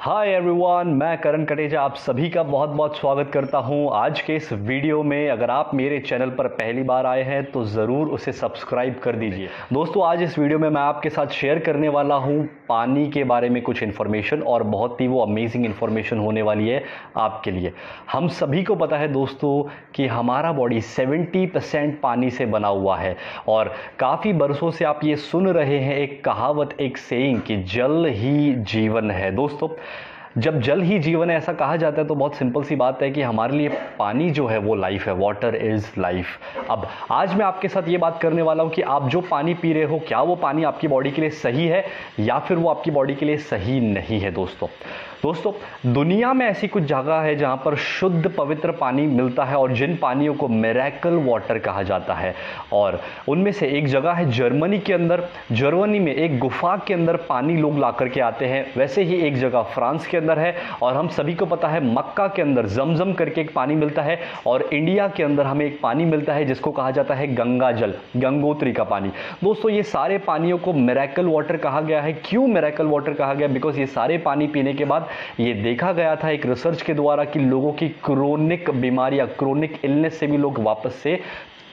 Hi everyone, मैं करण कटेजा आप सभी का बहुत बहुत स्वागत करता हूं आज के इस वीडियो में। अगर आप मेरे चैनल पर पहली बार आए हैं तो ज़रूर उसे सब्सक्राइब कर दीजिए। दोस्तों, आज इस वीडियो में मैं आपके साथ शेयर करने वाला हूं पानी के बारे में कुछ इन्फॉर्मेशन, और बहुत ही वो अमेजिंग इन्फॉर्मेशन होने वाली है आपके लिए। हम सभी को पता है दोस्तों कि हमारा बॉडी 70% पानी से बना हुआ है, और काफ़ी बरसों से आप ये सुन रहे हैं एक कहावत, एक सेइंग कि जल ही जीवन है। दोस्तों, जब जल ही जीवन है ऐसा कहा जाता है तो बहुत सिंपल सी बात है कि हमारे लिए पानी जो है वो लाइफ है। Water is life. अब आज मैं आपके साथ ये बात करने वाला हूँ कि आप जो पानी पी रहे हो, क्या वो पानी आपकी बॉडी के लिए सही है या फिर वो आपकी बॉडी के लिए सही नहीं है। दोस्तों, दुनिया में ऐसी कुछ जगह है जहाँ पर शुद्ध पवित्र पानी मिलता है, और जिन पानियों को मिरेकल वाटर कहा जाता है। और उनमें से एक जगह है जर्मनी के अंदर। जर्मनी में एक गुफा के अंदर पानी लोग ला करके आते हैं। वैसे ही एक जगह फ्रांस के अंदर है, और हम सभी को पता है मक्का के अंदर जमजम करके एक पानी मिलता है। और इंडिया के अंदर हमें एक पानी मिलता है जिसको कहा जाता है गंगा जल, गंगोत्री का पानी। दोस्तों, ये सारे पानियों को मिरेकल वाटर कहा गया है। क्यों मिरेकल वाटर कहा गया? बिकॉज ये सारे पानी पीने के बाद ये देखा गया था एक रिसर्च के द्वारा कि लोगों की क्रोनिक बीमारियां, क्रोनिक इलनेस से भी लोग वापस से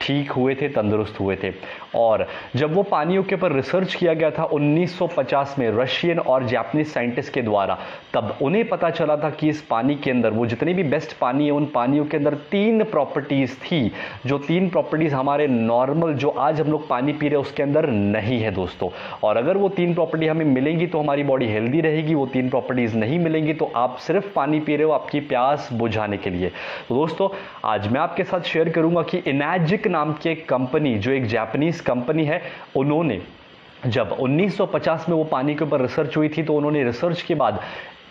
ठीक हुए थे, तंदुरुस्त हुए थे। और जब वो पानियों के ऊपर रिसर्च किया गया था 1950 में रशियन और जापानीज साइंटिस्ट के द्वारा, तब उन्हें पता चला था कि इस पानी के अंदर, वो जितने भी बेस्ट पानी है, उन पानियों के अंदर 3 प्रॉपर्टीज थी, जो 3 प्रॉपर्टीज हमारे नॉर्मल जो आज हम लोग पानी पी रहे हैं उसके अंदर नहीं है दोस्तों। और अगर वो 3 प्रॉपर्टी हमें मिलेंगी तो हमारी बॉडी हेल्दी रहेगी। वो 3 प्रॉपर्टीज नहीं मिलेंगी तो आप सिर्फ पानी पी रहे हो आपकी प्यास बुझाने के लिए। तो दोस्तों, आज मैं आपके साथ शेयर करूंगा कि इनैजिक नाम की एक कंपनी, जो एक जापानीज कंपनी है, उन्होंने जब 1950 में वो पानी के ऊपर रिसर्च हुई थी तो उन्होंने रिसर्च के बाद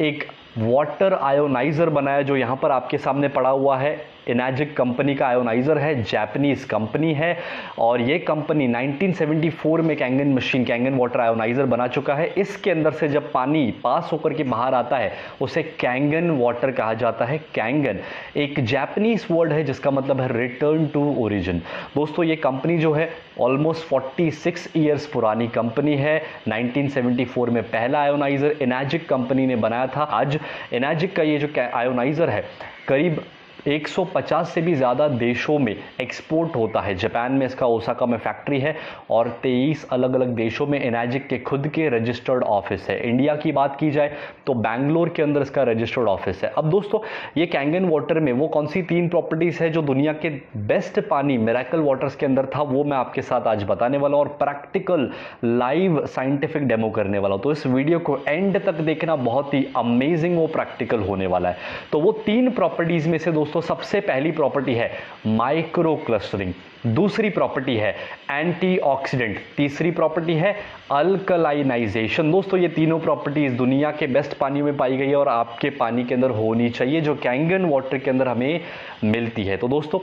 एक वाटर आयोनाइजर बनाया, जो यहां पर आपके सामने पड़ा हुआ है। इनैजिक कंपनी का आयोनाइजर है, जापानीज कंपनी है, और ये कंपनी 1974 में Kangen machine, Kangen water ionizer बना चुका है। इसके अंदर से जब पानी पास होकर के बाहर आता है उसे कैंगन वाटर कहा जाता है। कैंगन एक जापानीज वर्ड है जिसका मतलब है रिटर्न टू ओरिजिन। दोस्तों, ये कंपनी जो है ऑलमोस्ट 46 ईयर्स पुरानी कंपनी है। 1974 में पहला आयोनाइजर इनैजिक कंपनी ने बनाया था। आज इनैजिक का ये जो आयोनाइजर है करीब 150 से भी ज़्यादा देशों में एक्सपोर्ट होता है। जापान में इसका ओसाका में फैक्ट्री है, और 23 अलग अलग देशों में इनैजिक के खुद के रजिस्टर्ड ऑफिस है। इंडिया की बात की जाए तो बैंगलोर के अंदर इसका रजिस्टर्ड ऑफिस है। अब दोस्तों, ये कैंगन वाटर में वो कौन सी 3 प्रॉपर्टीज़ है जो दुनिया के बेस्ट पानी मिरेकल वाटर्स के अंदर था, वो मैं आपके साथ आज बताने वाला हूँ, और प्रैक्टिकल लाइव साइंटिफिक डेमो करने वाला हूँ। तो इस वीडियो को एंड तक देखना, बहुत ही अमेजिंग वो प्रैक्टिकल होने वाला है। तो वो 3 प्रॉपर्टीज़ में से दोस्तों सबसे पहली प्रॉपर्टी है माइक्रो क्लस्टरिंग, दूसरी प्रॉपर्टी है एंटीऑक्सीडेंट, तीसरी प्रॉपर्टी है अल्कलाइनाइजेशन। दोस्तों, ये तीनों प्रॉपर्टीज दुनिया के बेस्ट पानी में पाई गई है और आपके पानी के अंदर होनी चाहिए, जो कैंगन वाटर के अंदर हमें मिलती है। तो दोस्तों,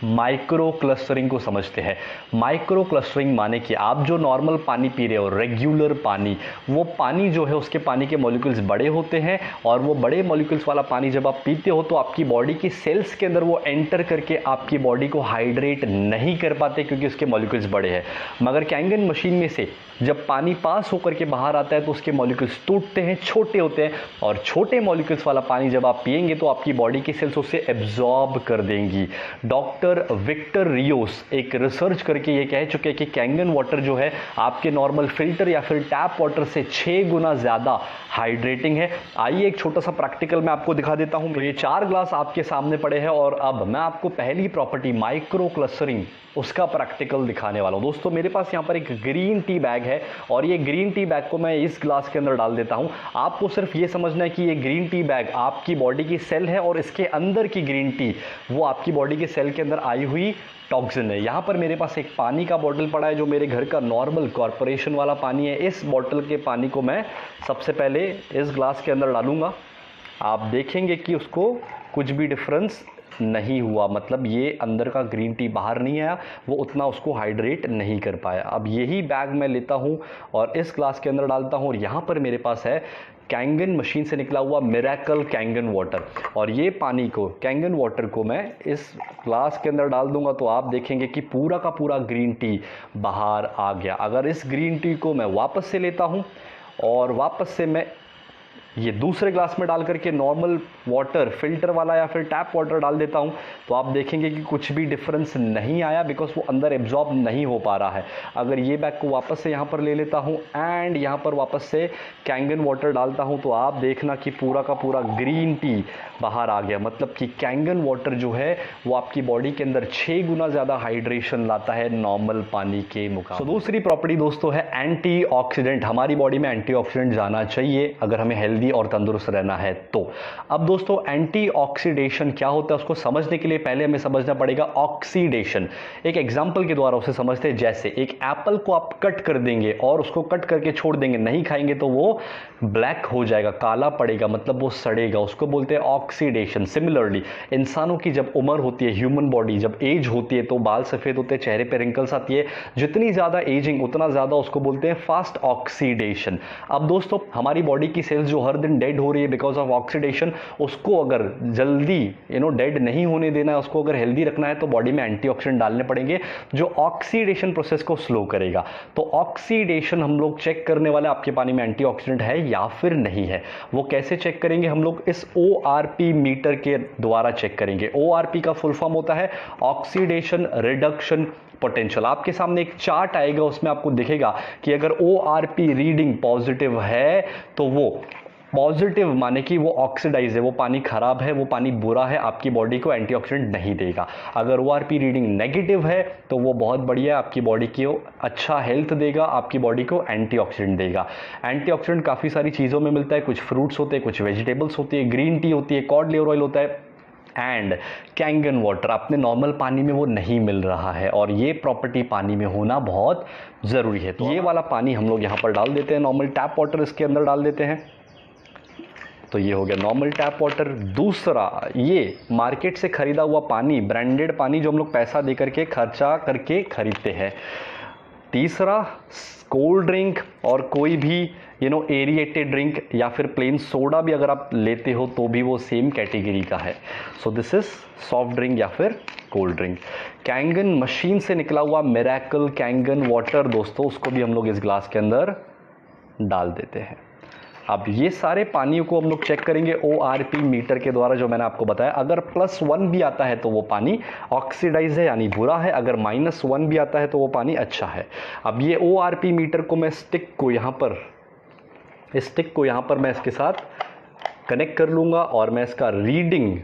माइक्रो क्लस्टरिंग को समझते हैं। माइक्रो क्लस्टरिंग माने कि आप जो नॉर्मल पानी पी रहे हो, रेगुलर पानी, वो पानी जो है उसके पानी के मॉलिक्यूल्स बड़े होते हैं, और वो बड़े मॉलिक्यूल्स वाला पानी जब आप पीते हो तो आपकी बॉडी की सेल्स के अंदर वो एंटर करके आपकी बॉडी को हाइड्रेट नहीं कर पाते क्योंकि उसके मॉलिक्यूल्स बड़े हैं। मगर कैंगन मशीन में से जब पानी पास होकर के बाहर आता है तो उसके मॉलिक्यूल्स टूटते हैं, छोटे होते हैं, और छोटे मॉलिक्यूल्स वाला पानी जब आप पिएंगे तो आपकी बॉडी की सेल्स उसे एब्जॉर्ब कर देंगी। डॉक्टर विक्टर रियोस एक रिसर्च करके ये कह चुके हैं कि कैंगन वाटर जो है आपके नॉर्मल फिल्टर या फिर टैप वाटर से 6 गुना ज्यादा हाइड्रेटिंग है। आइए एक छोटा सा प्रैक्टिकल मैं आपको दिखा देता हूं। तो ये 4 ग्लास आपके सामने पड़े हैं, और अब मैं आपको पहली प्रॉपर्टी माइक्रो क्लस्टरिंग उसका प्रैक्टिकल दिखाने वाला हूं। दोस्तों, मेरे पास यहां पर एक ग्रीन टी बैग है, और ये ग्रीन टी बैग को मैं इस ग्लास के अंदर डाल देता हूं। आपको सिर्फ ये समझना है कि ये ग्रीन टी बैग आपकी बॉडी की सेल है, और इसके अंदर की ग्रीन टी वो आपकी बॉडी के सेल के अंदर आई हुई टॉक्सिन है। यहाँ पर मेरे पास एक पानी का बॉटल पड़ा है जो मेरे घर का नॉर्मल कॉर्पोरेशन वाला पानी है। इस बॉटल के पानी को मैं सबसे पहले इस ग्लास के अंदर डालूंगा। आप देखेंगे कि उसको कुछ भी डिफरेंस नहीं हुआ, मतलब ये अंदर का ग्रीन टी बाहर नहीं आया, वो उतना उसको हाइड्रेट नहीं कर पाया। अब यही बैग मैं लेता हूँ और इस ग्लास के अंदर डालता हूँ, और यहाँ पर मेरे पास है कैंगन मशीन से निकला हुआ मिरेकल कैंगन वाटर, और ये पानी को, कैंगन वाटर को मैं इस ग्लास के अंदर डाल दूंगा तो आप देखेंगे कि पूरा का पूरा ग्रीन टी बाहर आ गया। अगर इस ग्रीन टी को मैं वापस से लेता हूँ और वापस से मैं ये दूसरे ग्लास में डाल करके नॉर्मल वाटर, फिल्टर वाला या फिर टैप वाटर डाल देता हूँ, तो आप देखेंगे कि कुछ भी डिफरेंस नहीं आया, बिकॉज वो अंदर एब्जॉर्ब नहीं हो पा रहा है। अगर ये बैग को वापस से यहाँ पर ले लेता हूँ एंड यहाँ पर वापस से कैंगन वाटर डालता हूँ, तो आप देखना कि पूरा का पूरा ग्रीन टी बाहर आ गया। मतलब कि कैंगन वाटर जो है वो आपकी बॉडी के अंदर 6 गुना ज़्यादा हाइड्रेशन लाता है नॉर्मल पानी के मुकाबले। तो दूसरी प्रॉपर्टी दोस्तों है एंटीऑक्सीडेंट। हमारी बॉडी में एंटीऑक्सीडेंट जाना चाहिए अगर हमें हेल्दी और तंदुरुस्त रहना है तो। अब दोस्तों एंटीऑक्सीडेशन क्या होता है उसको समझने के लिए पहले हमें समझना पड़ेगा ऑक्सीडेशन। एक एग्जांपल के द्वारा उसे समझते हैं। जैसे एक एप्पल को आप कट कर देंगे और उसको कट करके छोड़ देंगे, नहीं खाएंगे, तो वो ब्लैक हो जाएगा, काला पड़ेगा, मतलब वो सड़ेगा, उसको बोलते हैं ऑक्सीडेशन। सिमिलरली इंसानों की जब उम्र होती है, ह्यूमन बॉडी जब एज होती है, तो बाल सफेद होते हैं, चेहरे पे रिंकल्स आती है। जितनी ज्यादा एजिंग उतना ज्यादा उसको बोलते हैं फास्ट ऑक्सीडेशन। अब दोस्तों हमारी बॉडी की सेल्स जो हर दिन डेड हो रही है बिकॉज ऑफ ऑक्सीडेशन, उसको अगर जल्दी डेड नहीं होने देना है, उसको अगर हेल्दी रखना है, तो बॉडी में एंटीऑक्सीडेंट डालने पड़ेंगे जो ऑक्सीडेशन प्रोसेस को स्लो करेगा। तो ऑक्सीडेशन हम लोग चेक करने वाले आपके पानी में एंटीऑक्सीडेंट है या फिर नहीं है। वो कैसे चेक करेंगे? हम लोग इस ORP मीटर के द्वारा चेक करेंगे। ORP का फुल फॉर्म होता है ऑक्सीडेशन रिडक्शन पोटेंशियल। आपके सामने एक चार्ट आएगा, उसमें आपको दिखेगा कि अगर ORP रीडिंग पॉजिटिव है तो वो पॉजिटिव माने कि वो ऑक्सीडाइज है, वो पानी खराब है, वो पानी बुरा है, आपकी बॉडी को एंटीऑक्सीडेंट नहीं देगा। अगर ORP रीडिंग नेगेटिव है तो वो बहुत बढ़िया, आपकी बॉडी को अच्छा हेल्थ देगा, आपकी बॉडी को एंटीऑक्सीडेंट देगा। एंटीऑक्सीडेंट काफ़ी सारी चीज़ों में मिलता है, कुछ फ्रूट्स होते हैं, कुछ वेजिटेबल्स होती है, ग्रीन टी होती है, कॉड लिवर ऑयल होता है एंड कैंगन वाटर। अपने नॉर्मल पानी में वो नहीं मिल रहा है और ये प्रॉपर्टी पानी में होना बहुत ज़रूरी है। तो ये वाला पानी हम लोग यहाँ पर डाल देते हैं, नॉर्मल टैप वाटर इसके अंदर डाल देते हैं। तो ये हो गया नॉर्मल टैप वाटर। दूसरा, ये मार्केट से खरीदा हुआ पानी, ब्रांडेड पानी जो हम लोग पैसा दे करके खर्चा करके खरीदते हैं। तीसरा, कोल्ड ड्रिंक और कोई भी एरिएटेड ड्रिंक या फिर प्लेन सोडा भी अगर आप लेते हो तो भी वो सेम कैटेगरी का है। So this is soft drink या फिर कोल्ड ड्रिंक। कैंगन मशीन से निकला हुआ मिरेकल कैंगन वाटर दोस्तों, उसको भी हम लोग इस ग्लास के अंदर डाल देते हैं। अब ये सारे पानियों को हम लोग चेक करेंगे ORP मीटर के द्वारा, जो मैंने आपको बताया। अगर +1 भी आता है तो वो पानी ऑक्सीडाइज है यानी बुरा है, अगर -1 भी आता है तो वो पानी अच्छा है। अब ये ORP मीटर को मैं स्टिक को यहाँ पर मैं इसके साथ कनेक्ट कर लूँगा और मैं इसका रीडिंग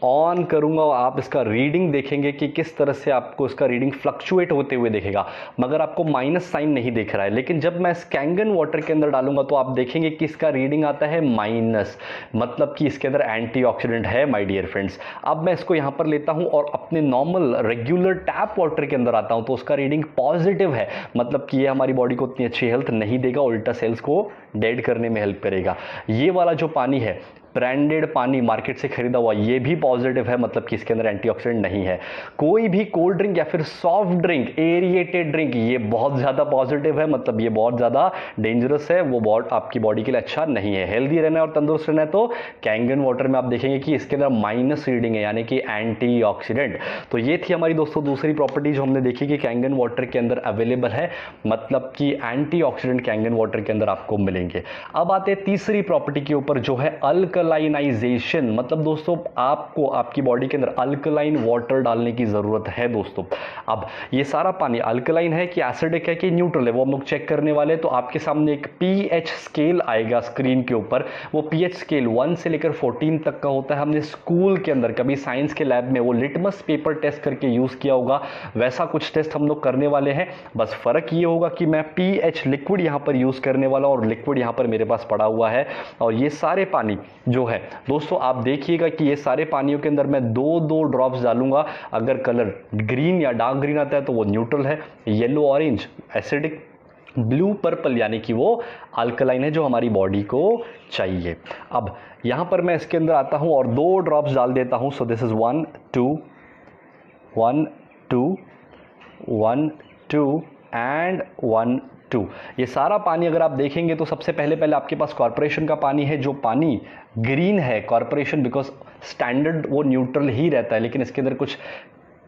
ऑन करूंगा और आप इसका रीडिंग देखेंगे कि किस तरह से आपको इसका रीडिंग फ्लक्चुएट होते हुए दिखेगा, मगर आपको माइनस साइन नहीं दिख रहा है। लेकिन जब मैं इस कैंगन वाटर के अंदर डालूंगा तो आप देखेंगे कि इसका रीडिंग आता है माइनस, मतलब कि इसके अंदर एंटीऑक्सीडेंट है माय डियर फ्रेंड्स। अब मैं इसको यहाँ पर लेता हूँ और अपने नॉर्मल रेगुलर टैप वाटर के अंदर आता हूँ तो उसका रीडिंग पॉजिटिव है, मतलब कि ये हमारी बॉडी को उतनी अच्छी हेल्थ नहीं देगा, उल्टा सेल्स को डेड करने में हेल्प करेगा। ये वाला जो पानी है, ब्रांडेड पानी मार्केट से खरीदा हुआ, ये भी पॉजिटिव है, मतलब कि इसके अंदर एंटीऑक्सीडेंट नहीं है। कोई भी कोल्ड ड्रिंक या फिर सॉफ्ट ड्रिंक, एरिएटेड ड्रिंक, ये बहुत ज़्यादा पॉजिटिव है, मतलब ये बहुत ज़्यादा डेंजरस है, वो बहुत आपकी बॉडी के लिए अच्छा नहीं है। हेल्दी रहना है और तंदुरुस्त रहना है तो कैंगन वाटर में आप देखेंगे कि इसके अंदर माइनस रीडिंग है, यानी कि एंटीऑक्सीडेंट। तो ये थी हमारी दोस्तों दूसरी प्रॉपर्टी जो हमने देखी कि कैंगन वाटर के अंदर अवेलेबल है, मतलब कि एंटीऑक्सीडेंट कैंगन वाटर के अंदर आपको मिलेंगे। अब आते हैं तीसरी प्रॉपर्टी के ऊपर जो है अल्कलाइनाइजेशन। मतलब दोस्तों आपको आपकी बॉडी के अंदर अल्कलाइन वाटर डालने की जरूरत है दोस्तों। अब ये सारा पानी अल्कलाइन है कि एसिडिक है कि न्यूट्रल है, वो हम लोग चेक करने वाले। तो आपके सामने एक pH स्केल आएगा स्क्रीन के ऊपर। वो pH स्केल 1 से लेकर 14 तक का होता है। हमने स्कूल के अंदर कभी साइंस के लैब में वो लिटमस पेपर टेस्ट करके यूज किया होगा, वैसा कुछ टेस्ट हम लोग करने वाले हैं। बस फर्क ये होगा कि मैं pH लिक्विड यहां पर यूज करने वाला और लिक्विड यहां पर मेरे पास पड़ा हुआ है। और ये सारे पानी जो है दोस्तों आप देखिएगा कि ये सारे पानियों के अंदर मैं 2-2 ड्रॉप्स डालूंगा। अगर कलर ग्रीन या डार्क ग्रीन आता है तो वो न्यूट्रल है, yellow orange acidic, blue purple यानी कि वो अल्कलाइन है जो हमारी बॉडी को चाहिए। अब यहां पर मैं इसके अंदर आता हूं और 2 ड्रॉप्स डाल देता हूं। So this is 1 2 1 2 1 2 and 1 2। ये सारा पानी अगर आप देखेंगे तो सबसे पहले आपके पास कॉर्पोरेशन का पानी है, जो पानी ग्रीन है। कॉर्पोरेशन बिकॉज स्टैंडर्ड वो न्यूट्रल ही रहता है, लेकिन इसके अंदर कुछ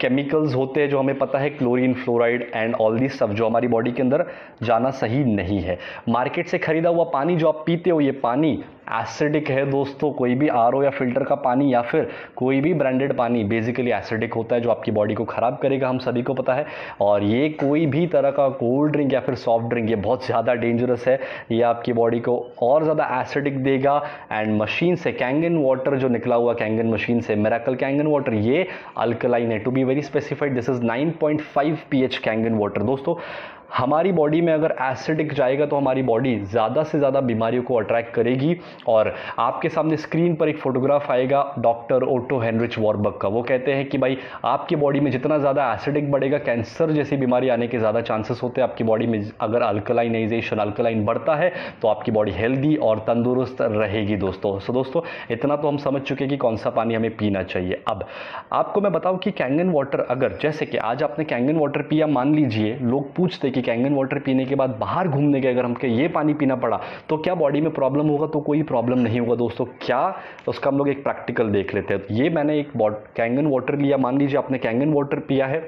केमिकल्स होते हैं जो हमें पता है, chlorine, fluoride and all this सब, जो हमारी बॉडी के अंदर जाना सही नहीं है। मार्केट से खरीदा हुआ पानी जो आप पीते हो, ये पानी एसिडिक है दोस्तों। कोई भी आरओ या फिल्टर का पानी या फिर कोई भी ब्रांडेड पानी बेसिकली एसिडिक होता है, जो आपकी बॉडी को ख़राब करेगा, हम सभी को पता है। और ये कोई भी तरह का कोल्ड ड्रिंक या फिर सॉफ्ट ड्रिंक ये बहुत ज़्यादा डेंजरस है, ये आपकी बॉडी को और ज़्यादा एसिडिक देगा। एंड मशीन से कैंगन वाटर जो निकला हुआ, कैंगन मशीन से मिरेकल कैंगन वाटर, ये अल्कलाइन है। To be very specified, this is 9.5 pH Kangen water. दोस्तों हमारी बॉडी में अगर एसिडिक जाएगा तो हमारी बॉडी ज़्यादा से ज़्यादा बीमारियों को अट्रैक्ट करेगी। और आपके सामने स्क्रीन पर एक फोटोग्राफ आएगा डॉक्टर ओटो हेनरिच वॉरबर्ग का। वो कहते हैं कि भाई आपकी बॉडी में जितना ज़्यादा एसिडिक बढ़ेगा, कैंसर जैसी बीमारी आने के ज़्यादा चांसेस होते हैं। आपकी बॉडी में अगर अल्कलाइनाइजेशन, अल्कलाइन बढ़ता है तो आपकी बॉडी हेल्दी और तंदुरुस्त रहेगी दोस्तों। सो दोस्तों इतना तो हम समझ चुके हैं कि कौन सा पानी हमें पीना चाहिए। अब आपको मैं बताऊं कि कैंगन वाटर, अगर जैसे कि आज आपने कैंगन वाटर पिया, मान लीजिए लोग पूछते कि कैंगन वाटर पीने के बाद बाहर घूमने गए, अगर हमको ये पानी पीना पड़ा तो क्या बॉडी में प्रॉब्लम होगा? तो कोई प्रॉब्लम नहीं होगा दोस्तों। क्या, उसका हम लोग एक प्रैक्टिकल देख लेते हैं। ये मैंने एक कैंगन वाटर लिया, मान लीजिए आपने कैंगन वाटर पिया है,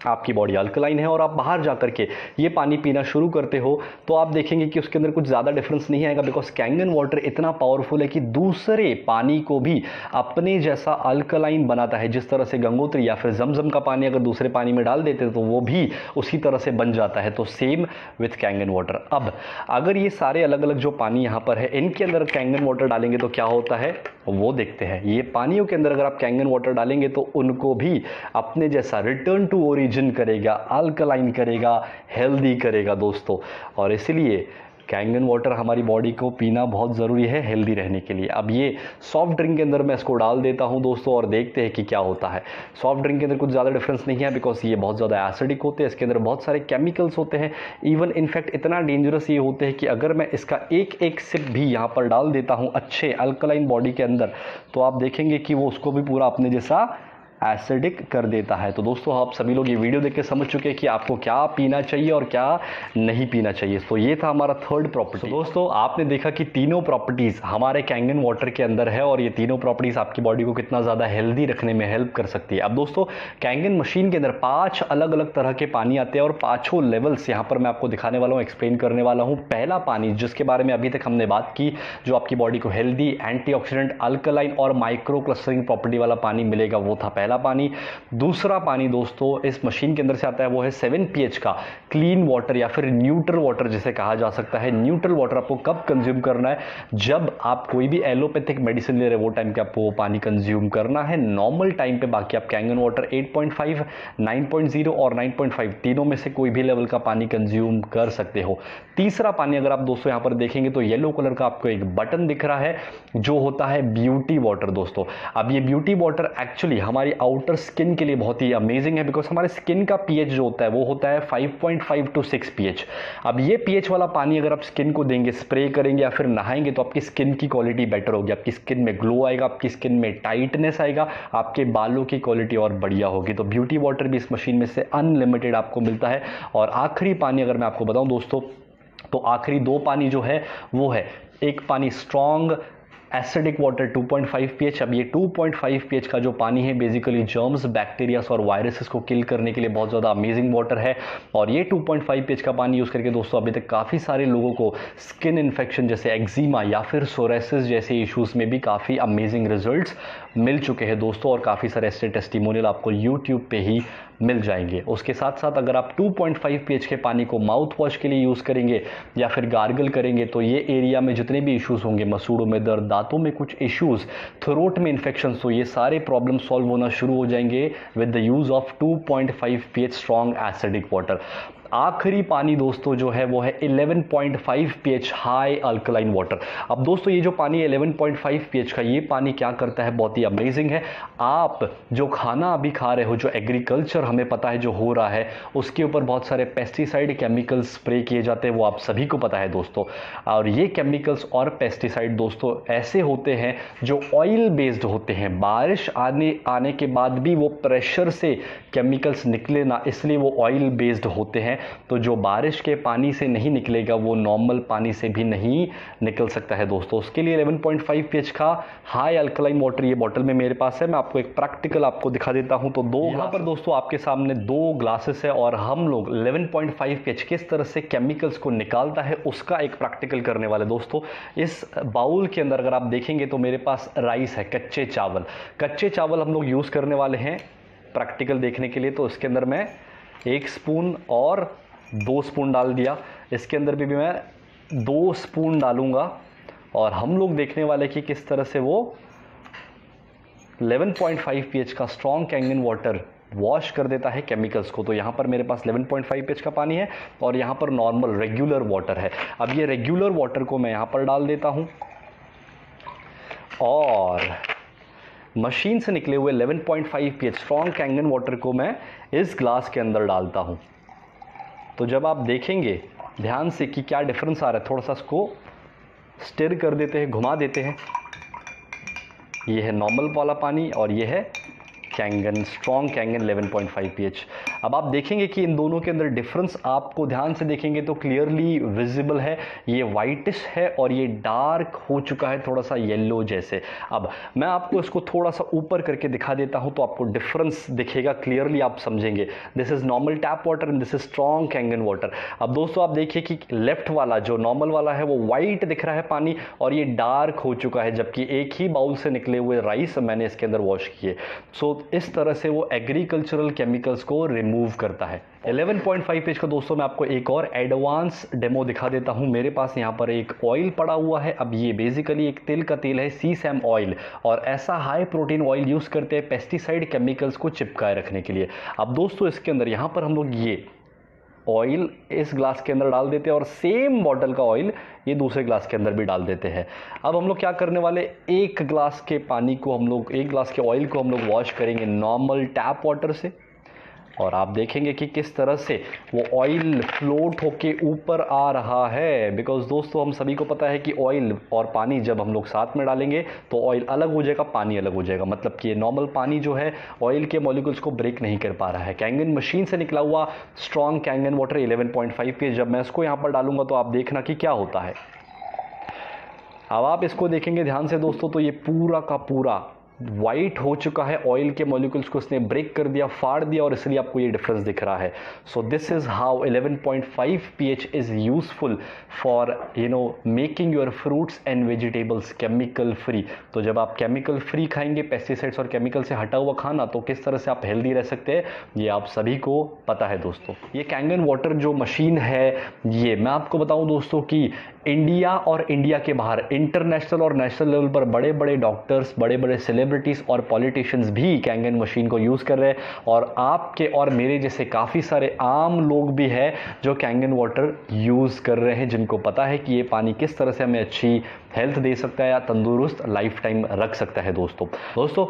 आपकी बॉडी अल्कलाइन है और आप बाहर जाकर के ये पानी पीना शुरू करते हो तो आप देखेंगे कि उसके अंदर कुछ ज़्यादा डिफरेंस नहीं आएगा, बिकॉज कैंगन वाटर इतना पावरफुल है कि दूसरे पानी को भी अपने जैसा अल्कलाइन बनाता है। जिस तरह से गंगोत्री या फिर जमजम का पानी अगर दूसरे पानी में डाल देते तो वो भी उसी तरह से बन जाता है। तो सेम विथ कैंगन वाटर। अब अगर ये सारे अलग अलग जो पानी यहाँ पर है, इनके अंदर कैंगन वाटर डालेंगे तो क्या होता है वो देखते हैं। ये पानियों के अंदर अगर आप कैंगन वाटर डालेंगे तो उनको भी अपने जैसा रिटर्न टू ओरिजिन करेगा, अल्कलाइन करेगा, हेल्दी करेगा दोस्तों। और इसलिए कैंगन वाटर हमारी बॉडी को पीना बहुत ज़रूरी है हेल्दी रहने के लिए। अब ये सॉफ्ट ड्रिंक के अंदर मैं इसको डाल देता हूं दोस्तों और देखते हैं कि क्या होता है। सॉफ्ट ड्रिंक के अंदर कुछ ज़्यादा डिफरेंस नहीं है, बिकॉज ये बहुत ज़्यादा एसिडिक होते हैं, इसके अंदर बहुत सारे केमिकल्स होते हैं। इवन इनफैक्ट इतना डेंजरस ये होते हैं कि अगर मैं इसका एक एक सिप भी यहाँ पर डाल देता हूँ अच्छे अल्कलाइन बॉडी के अंदर, तो आप देखेंगे कि वो उसको भी पूरा अपने जैसा एसिडिक कर देता है। तो दोस्तों आप सभी लोग ये वीडियो देख के समझ चुके हैं कि आपको क्या पीना चाहिए और क्या नहीं पीना चाहिए। तो ये था हमारा थर्ड प्रॉपर्टी। दोस्तों आपने देखा कि तीनों प्रॉपर्टीज हमारे कैंगन वाटर के अंदर है और ये तीनों प्रॉपर्टीज आपकी बॉडी को कितना ज़्यादा हेल्दी रखने में हेल्प कर सकती है। अब दोस्तों कैंगन मशीन के अंदर 5 अलग अलग तरह के पानी आते हैं और 5 लेवल्स यहाँ पर मैं आपको दिखाने वाला हूँ, एक्सप्लेन करने वाला हूँ। पहला पानी जिसके बारे में अभी तक हमने बात की, जो आपकी बॉडी को हेल्दी, एंटीऑक्सीडेंट, अल्कलाइन और माइक्रो क्लस्टरिंग प्रॉपर्टी वाला पानी मिलेगा, वो था पहला पानी। दूसरा पानी दोस्तों इस मशीन के अंदर से आता है, वो है 7 pH का क्लीन वाटर या फिर न्यूट्रल वाटर जिसे कहा जा सकता है। न्यूट्रल वाटर आपको कब कंज्यूम करना है? जब आप कोई भी एलोपैथिक मेडिसिन ले रहे हैं वो टाइम पे आपको वो पानी कंज्यूम करना है। नॉर्मल टाइम पे बाकी आप कैंगन वाटर 8.5, 9.0 और 9.5 तीनों में से कोई भी लेवल का पानी कंज्यूम कर सकते हो। तीसरा पानी अगर आप दोस्तों यहां पर देखेंगे तो येलो कलर का आपको एक बटन दिख रहा है जो होता है ब्यूटी वाटर दोस्तों। अब ये ब्यूटी वाटर एक्चुअली हमारी आउटर स्किन के लिए बहुत ही अमेजिंग है, बिकॉज हमारे स्किन का पीएच जो होता है वो होता है 5.5 to 6 पीएच। अब ये पीएच वाला पानी अगर आप स्किन को देंगे, स्प्रे करेंगे या फिर नहाएंगे तो आपकी स्किन की क्वालिटी बेटर होगी, आपकी स्किन में ग्लो आएगा, आपकी स्किन में टाइटनेस आएगा, आपके बालों की क्वालिटी और बढ़िया होगी। तो ब्यूटी वाटर भी इस मशीन में से अनलिमिटेड आपको मिलता है। और आखिरी पानी अगर मैं आपको बताऊं दोस्तों, तो आखिरी 2 पानी जो है वो है, एक पानी स्ट्रॉन्ग एसिडिक वाटर 2.5 pH। अब ये 2.5 pH का जो पानी है बेसिकली जर्म्स, बैक्टीरियास और वायरसेस को किल करने के लिए बहुत ज़्यादा अमेजिंग वाटर है। और ये 2.5 pH का पानी यूज़ करके दोस्तों अभी तक काफ़ी सारे लोगों को स्किन इन्फेक्शन जैसे एक्जिमा या फिर सोरेसिस जैसे इश्यूज़ में भी काफ़ी अमेजिंग रिजल्ट्स मिल चुके हैं दोस्तों। और काफ़ी सारे ऐसे टेस्टिमोनियल आपको यूट्यूब पे ही मिल जाएंगे। उसके साथ साथ अगर आप 2.5 pH के पानी को माउथ वॉश के लिए यूज़ करेंगे या फिर गार्गल करेंगे तो ये एरिया में जितने भी इश्यूज़ होंगे, मसूड़ों में दर्द, दांतों में कुछ इश्यूज़, थ्रोट में इन्फेक्शन, तो ये सारे प्रॉब्लम सॉल्व होना शुरू हो जाएंगे with the use of 2.5 pH strong acidic water. आखिरी पानी दोस्तों जो है वो है 11.5 pH हाई अल्कलाइन वाटर। अब दोस्तों ये जो पानी 11.5 pH का, ये पानी क्या करता है, बहुत ही अमेजिंग है। आप जो खाना अभी खा रहे हो, जो एग्रीकल्चर हमें पता है जो हो रहा है, उसके ऊपर बहुत सारे पेस्टिसाइड केमिकल्स स्प्रे किए जाते हैं, वो आप सभी को पता है दोस्तों। और ये केमिकल्स और पेस्टिसाइड दोस्तों ऐसे होते हैं जो ऑयल बेस्ड होते हैं। बारिश आने के बाद भी वो प्रेशर से केमिकल्स निकले ना, इसलिए वो ऑयल बेस्ड होते हैं। तो जो बारिश के पानी से नहीं निकलेगा वो नॉर्मल पानी से भी नहीं निकल सकता है दोस्तों। उसके लिए 11.5 pH का हाई अल्कलाइन वाटर ये बॉटल में मेरे पास है। मैं आपको एक प्रैक्टिकल आपको दिखा देता हूं। तो यहाँ पर दोस्तों आपके सामने 2 ग्लासेस है और हम लोग 11.5 pH किस तरह से केमिकल्स को निकालता है उसका एक प्रैक्टिकल करने वाले दोस्तों। इस बाउल के अंदर अगर आप देखेंगे तो मेरे पास राइस है, कच्चे चावल हम लोग यूज करने वाले हैं प्रैक्टिकल देखने के लिए। तो इसके अंदर मैं 1 स्पून और 2 स्पून डाल दिया, इसके अंदर भी मैं 2 स्पून डालूंगा और हम लोग देखने वाले कि किस तरह से वो 11.5 pH का स्ट्रॉन्ग कैंगन वाटर वॉश कर देता है केमिकल्स को। तो यहाँ पर मेरे पास 11.5 pH का पानी है और यहाँ पर नॉर्मल रेगुलर वाटर है। अब ये रेगुलर वाटर को मैं यहाँ पर डाल देता हूँ और मशीन से निकले हुए 11.5 pH स्ट्रॉन्ग कैंगन वाटर को मैं इस ग्लास के अंदर डालता हूँ। तो जब आप देखेंगे ध्यान से कि क्या डिफरेंस आ रहा है, थोड़ा सा इसको स्टिर कर देते हैं, घुमा देते हैं। ये है नॉर्मल वाला पानी और ये है कैंगन, स्ट्रॉन्ग कैंगन 11.5 pH। अब आप देखेंगे कि इन दोनों के अंदर डिफरेंस आपको ध्यान से देखेंगे तो क्लियरली विजिबल है। ये वाइटिश है और ये डार्क हो चुका है, थोड़ा सा येलो जैसे। अब मैं आपको इसको थोड़ा सा ऊपर करके दिखा देता हूं तो आपको डिफरेंस दिखेगा, क्लियरली आप समझेंगे। This is normal tap water and this is strong Kangen water. अब दोस्तों आप देखिए कि लेफ्ट वाला जो नॉर्मल वाला है वो वाइट दिख रहा है पानी और ये डार्क हो चुका है, जबकि एक ही बाउल से निकले हुए राइस मैंने इसके अंदर वॉश किए। सो इस तरह से वो एग्रीकल्चरल केमिकल्स को रिमूव करता है। 11.5 pH का दोस्तों मैं आपको एक और एडवांस डेमो दिखा देता हूं। मेरे पास यहाँ पर एक ऑयल पड़ा हुआ है। अब ये बेसिकली एक तिल का तेल है, सीसैम ऑयल, और ऐसा हाई प्रोटीन ऑयल यूज करते हैं पेस्टिसाइड केमिकल्स को चिपकाए रखने के लिए। अब दोस्तों इसके अंदर यहाँ पर हम लोग ये ऑयल इस ग्लास के अंदर डाल देते हैं और सेम बॉटल का ऑयल ये दूसरे ग्लास के अंदर भी डाल देते हैं। अब हम लोग क्या करने वाले, एक ग्लास के पानी को हम लोग, एक ग्लास के ऑयल को हम लोग वॉश करेंगे नॉर्मल टैप वाटर से और आप देखेंगे कि किस तरह से वो ऑयल फ्लोट होके ऊपर आ रहा है। बिकॉज दोस्तों हम सभी को पता है कि ऑयल और पानी जब हम लोग साथ में डालेंगे तो ऑयल अलग हो जाएगा, पानी अलग हो जाएगा। मतलब कि ये नॉर्मल पानी जो है ऑयल के मॉलिक्यूल्स को ब्रेक नहीं कर पा रहा है। कैंगन मशीन से निकला हुआ स्ट्रॉन्ग कैंगन वाटर 11.5 pH, जब मैं इसको यहाँ पर डालूंगा तो आप देखना कि क्या होता है। अब आप इसको देखेंगे ध्यान से दोस्तों तो ये पूरा का पूरा वाइट हो चुका है, ऑयल के मॉलिक्यूल्स को इसने ब्रेक कर दिया, फाड़ दिया, और इसलिए आपको ये डिफरेंस दिख रहा है। So this is how 11.5 pH is useful for making your fruits and vegetables chemical free. तो जब आप केमिकल फ्री खाएंगे, पेस्टिसाइड्स और केमिकल से हटा हुआ खाना, तो किस तरह से आप हेल्दी रह सकते हैं ये आप सभी को पता है दोस्तों। ये कैंगन वाटर जो मशीन है, ये मैं आपको बताऊं दोस्तों कि इंडिया और इंडिया के बाहर इंटरनेशनल और नेशनल लेवल पर बड़े बड़े डॉक्टर्स, बड़े बड़े सेलिब्रिटीज और पॉलिटिशियंस भी कैंगन मशीन को यूज कर रहे हैं, और आपके और मेरे जैसे काफी सारे आम लोग भी हैं जो कैंगन वाटर यूज कर रहे हैं, जिनको पता है कि ये पानी किस तरह से हमें अच्छी हेल्थ दे सकता है या तंदुरुस्त लाइफ टाइम रख सकता है दोस्तों।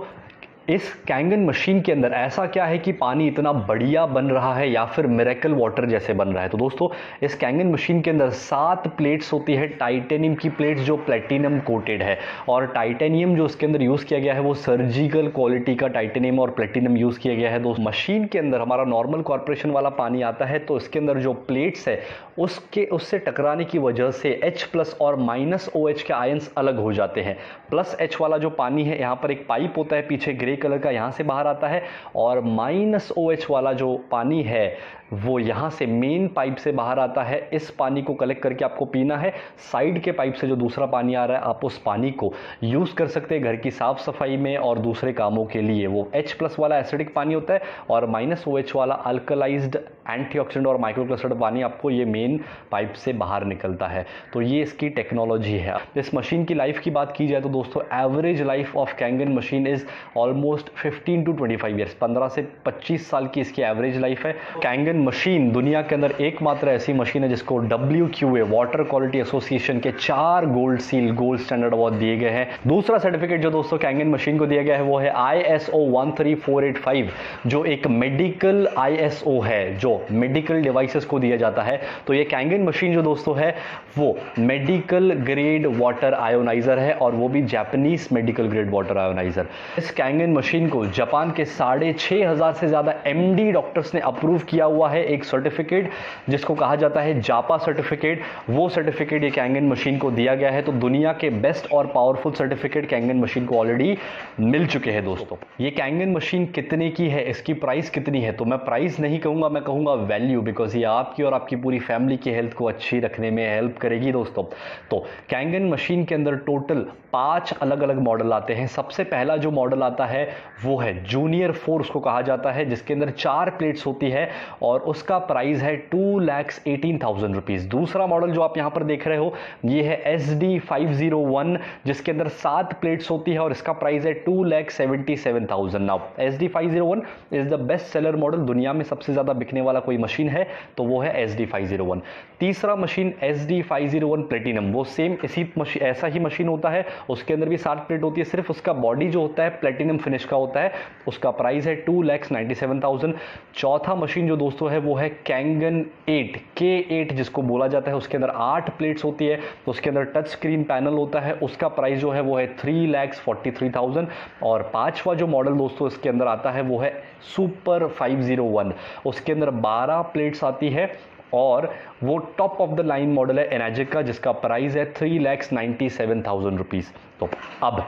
इस कैंगन मशीन के अंदर ऐसा क्या है कि पानी इतना बढ़िया बन रहा है या फिर मिरेकल वाटर जैसे बन रहा है? तो दोस्तों इस कैंगन मशीन के अंदर 7 प्लेट्स होती है, टाइटेनियम की प्लेट्स जो प्लेटिनम कोटेड है, और टाइटेनियम जो इसके अंदर यूज किया गया है वो सर्जिकल क्वालिटी का टाइटेनियम और प्लेटिनम यूज किया गया है। दोस्तों मशीन के अंदर हमारा नॉर्मल कॉर्पोरेशन वाला पानी आता है, तो इसके अंदर जो प्लेट्स है उससे टकराने की वजह से H+ और -OH के आयंस अलग हो जाते हैं। +H वाला जो पानी है, यहाँ पर एक पाइप होता है पीछे ग्रे कलर का, यहां से बाहर आता है, और -OH वाला जो पानी है वो यहां से मेन पाइप से बाहर आता है। इस पानी को कलेक्ट करके आपको पीना है। साइड के पाइप से जो दूसरा पानी आ रहा है, आप उस पानी को यूज कर सकते हैं घर की साफ सफाई में और दूसरे कामों के लिए। वो H+ वाला एसिडिक पानी होता है और -OH वाला अल्कलाइज्ड एंटीऑक्सीडेंट और माइक्रोक्लस्टर्ड पानी आपको ये मेन पाइप से बाहर निकलता है। तो ये इसकी टेक्नोलॉजी है। इस मशीन की लाइफ की बात की जाए तो दोस्तों average life of Kangen machine is almost 15 to 25 years, 15 से 25 साल की इसकी एवरेज लाइफ है। कैंगन मशीन दुनिया के अंदर एकमात्र ऐसी मशीन है जिसको WQA वाटर क्वालिटी एसोसिएशन के 4 गोल्ड स्टैंडर्ड अवार्ड दिए गए हैं। दूसरा सर्टिफिकेट जो दोस्तों कैंगन मशीन को दिया गया है वो है ISO 13485, जो एक मेडिकल ISO है जो मेडिकल डिवाइसेस को दिया जाता है। तो ये कैंगन मशीन जो दोस्तों है वो मेडिकल ग्रेड वाटर आयोनाइजर है, और वो भी Japanese medical grade water ionizer. इस कैंगन मशीन को जापान के 6500 से ज्यादा MD डॉक्टर्स ने अप्रूव किया हुआ है एक सर्टिफिकेट जिसको कहा जाता है जापा सर्टिफिकेट। वो सर्टिफिकेट ये कैंगन मशीन को दिया गया है। तो दुनिया के बेस्ट और पावरफुल सर्टिफिकेट कैंगन मशीन को ऑलरेडी मिल चुके हैं दोस्तों। ये कैंगन मशीन कितने की है, इसकी प्राइस कितनी है, तो मैं प्राइस नहीं कहूंगा, मैं कहूंगा वैल्यू, बिकॉज ये आपकी और आपकी पूरी फैमिली की हेल्थ को अच्छी रखने में हेल्प करेगी दोस्तों। तो कैंगन मशीन के अंदर टोटल 5 अलग अलग मॉडल आते हैं। सबसे पहला जो मॉडल आता है वो है जूनियर 4 उसको कहा जाता है, जिसके अंदर 4 प्लेट्स होती है और उसका प्राइस है 2,18,000 रुपीज। दूसरा मॉडल जो आप यहां पर देख रहे हो ये है SD501, जिसके अंदर 7 प्लेट्स होती है और इसका प्राइस है 2,77,000। Now SD501 is the best seller model, दुनिया में सबसे ज्यादा बिकने वाला कोई मशीन है तो वो है SD501। तीसरा मशीन SD501 प्लेटिनम, वो सेम ऐसा ही मशीन होता है, उसके अंदर भी 7 प्लेट होती है, सिर्फ उसका बॉडी जो होता है प्लेटिनम फिनिश का होता है, उसका प्राइस है 2,97,000। चौथा मशीन जो दोस्तों है वो है कैंगन 8 K8 जिसको बोला जाता है, उसके अंदर 8 प्लेट्स होती है, तो उसके अंदर टच स्क्रीन पैनल होता है, उसका प्राइस जो है वो है 3,43,000। और पांचवा जो मॉडल दोस्तों इसके अंदर आता है वो है सुपर 501, उसके अंदर 12 प्लेट्स आती है और वो top of the line model है एनाजिक का, जिसका प्राइस है 3,97,000 रुपीज। तो अब